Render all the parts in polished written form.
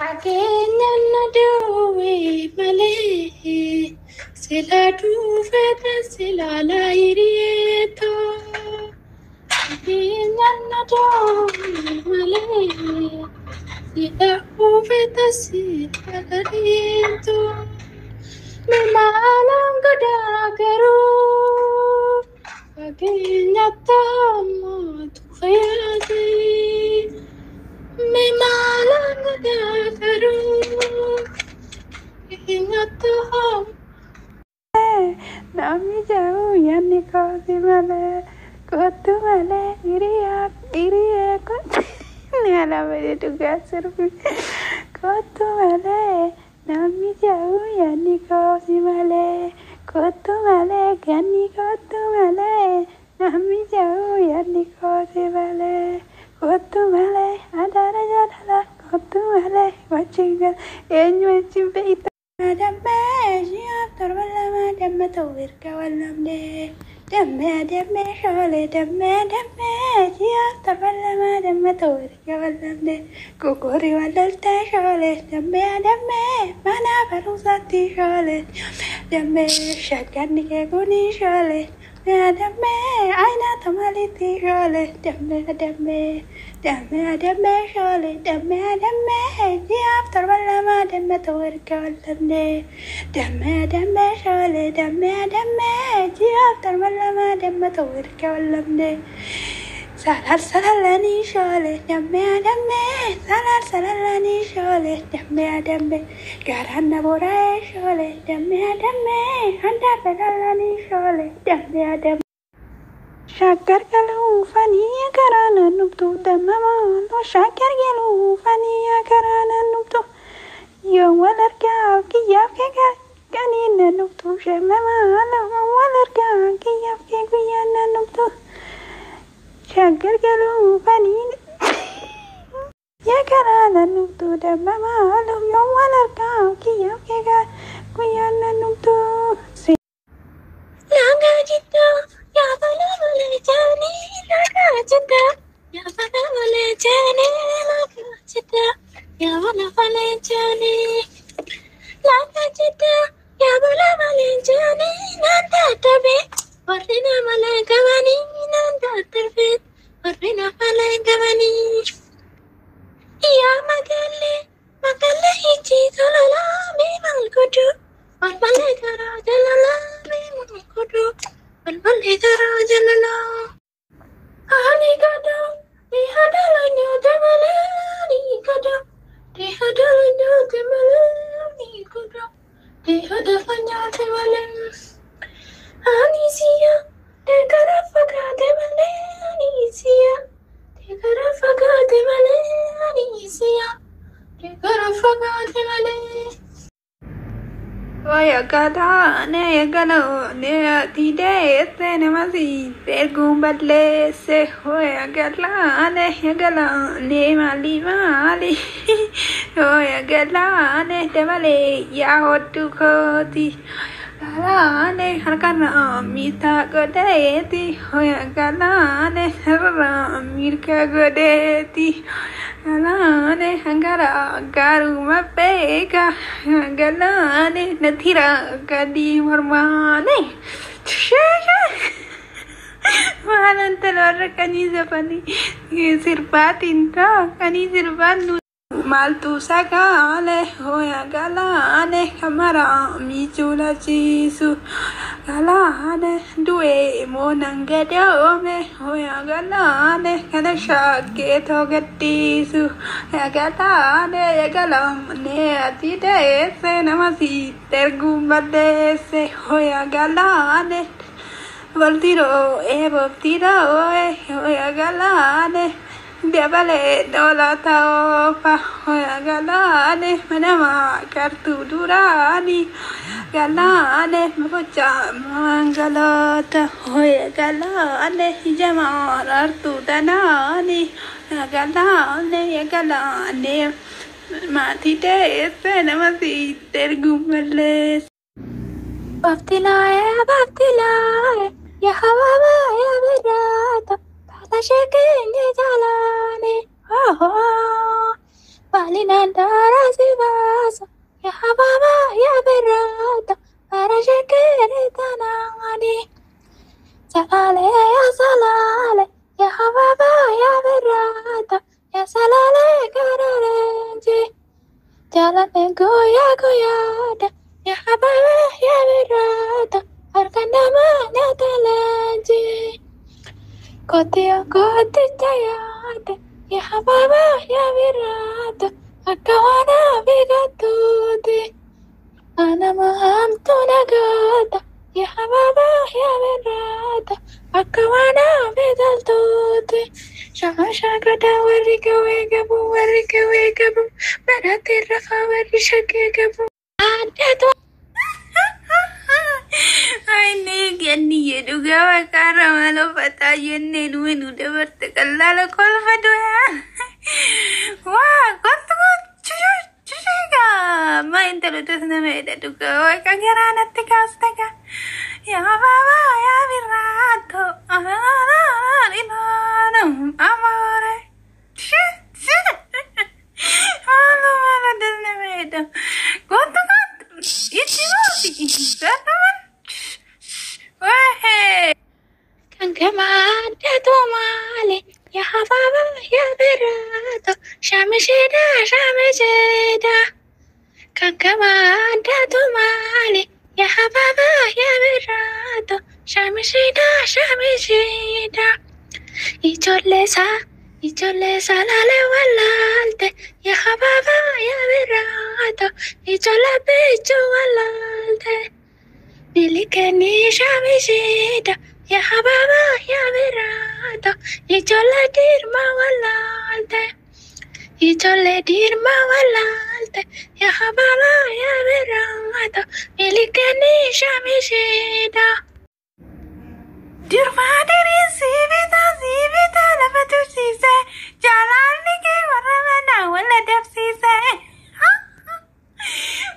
Ageenyaan aduwwee malee sila dhuunfata silaala hiriyeetoo. Ageenyaan aduwwee malee sila dhuunfata silaala hiriyeetoo. Maalaan gadaa garuu ageenyatti hammaatu fayyadee. Maalaan gadaa garuu ageenyatti hammaatu. Namni jahu yanni kooti malee kootu malee hiriyee kooti nyaala malee dhugaa sirbi kootu malee namni jahu yanni kooti malee kootu malee ganni kootu malee namni jahu yanni kooti malee kootu malee adaara jaalala kootu malee wajjin eenyu wajjin beekta. Dambe siap terbalama dambe tawirka walamde dambe shole dambe siap terbalama dambe tawirka walamde kukuri walalta shole dambe mana baru sati shole dambe shakani ke kuni shole dambe aina tamaliti shole dambe shole dambe siap terbalama dambe tawirka walamde dambe shole dambe siap terbalama dambe tawirka walamde salalani shole dambe salalani shole dambe garana borae shole dambe anda salalani shole dambe Shakar galu fani karana nubtu damama lo shakar galu fani karana nubtu yo walar ka kiyaf ke kanina nubtu shemama lo walar ka kiyaf ke kuyana nubtu shakar galu fani ya karana nubtu damama lo yo walar ka kiyaf ke kuyana nubtu Laga jita ya bala bala jani laga jita ya bala bala jani laga jita ya bala bala jani laga jita ya bala bala jani nanda tabe warna bala gavani nanda tabe warna bala gavani ya magalle hichi salala me malkudu bala kara jalala me malkudu bala kara jalala ani gada ni hadala nyote mala ni gada ni hadala nyote mala ni gada ni hadala nyote mala ani siya de kara fakate mala ni siya de kara fakate mala ni siya de kara fakate mala Oya gada ne galo ne tide se ne masi tergum badle se oya gala ne mali oya gala ne devale ya hotu khoti gala ne harkana mita godeti oya gala ne harra mirka godeti Galane hangara garu mapeka galane nathira gadi marmane malan talwar kani zapani sirpat inta kani sirpat maltu sakale hoya galane kamara michula chisu galane due monangado me hoya galane kana shake thogatisu galane galam ne atide se namasi tergumade se hoya galane Voltiro voltiro hoya galane Devale dola taopa hoya galane manama kartu durani galane mapocha mangalata hoya galane hijama artu danani galane matite se namasi tergumale Baftilae ya hawa ya berata Tashekenge jalane Palinandara Jalane goya goyada, ya hababa ya virada, arkanama nyatalaji. Koti jayada, ya hababa ya virada, akawana vigatudi. Ana maham tunagada, ya hababa ya virada, akawana vigatudi. Shagada warika wega bu, barate rafa warishake bu. Ada Ay, negani ye duga wakara malo pata yenne nuwe nude berte kallala kolfa doya. Wah, kontu chuga. Ma intelo tesna meda duga wakagera natte kastaga. Ya baba ya virato. Amore. Malo tesna meda. Kontu. Kan kamada tumale ya hababa ya virado shamishida kan kamada tumale ya hababa ya virado shamishida ijolle sa lale walalte ya hababa ya virado ijolle bichu walalte bilikeni shamishida ya hababa ya virado ijolle dirma walalte ya hababa ya virado bilikeni shamishida dirma diri sivita lafatu sise jalani ke waramana wala dafsise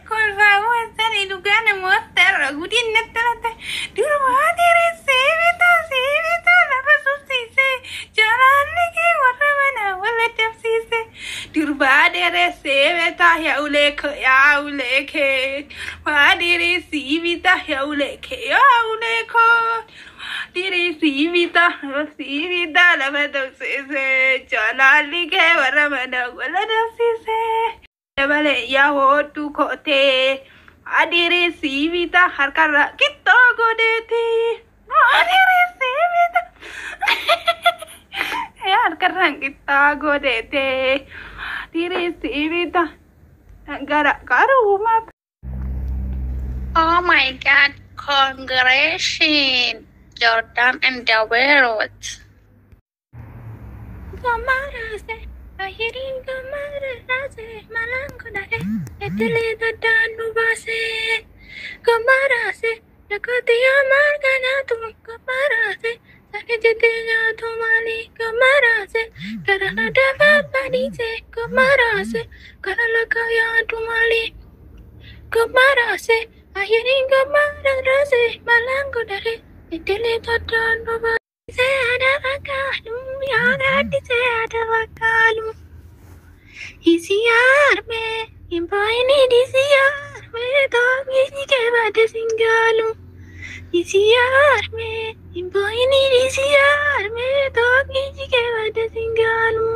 kolfa wasani dugana muattara gudin nattalate dirma diri sivita lafatu sise jalani ke waramana wala dafsise dirma diri sivita ya uleke wadiri sivita ya uleke Diri sivita la madosese jalali ke waramana wala dosese bale ya ho tu kote adiri sivita harkara kitto godeti adiri sivita ya harkara kitta godete diri sivita gara karuma. Oh my god, congratulations Jordan and the world. Gamarase, ahirin gamarase, malango dare, etele dadanu base. Gamarase, nakatiya margana tum gamarase, sakijetiya tumali gamarase, karana deva panise gamarase, karala kaya tumali gamarase, ahirin gamarase, malango dare. Itile totan baba se ada bakalu yagadi se ada bakalu isiar me impoini disiar me to gini ke bade singalu isiar me impoini disiar me to gini ke bade singalu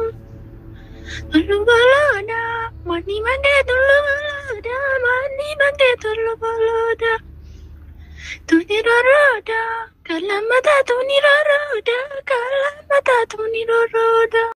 tullu baloda mani mande tullu baloda Tuniroroda, kalamata tuniroroda, kalamata tuniroroda.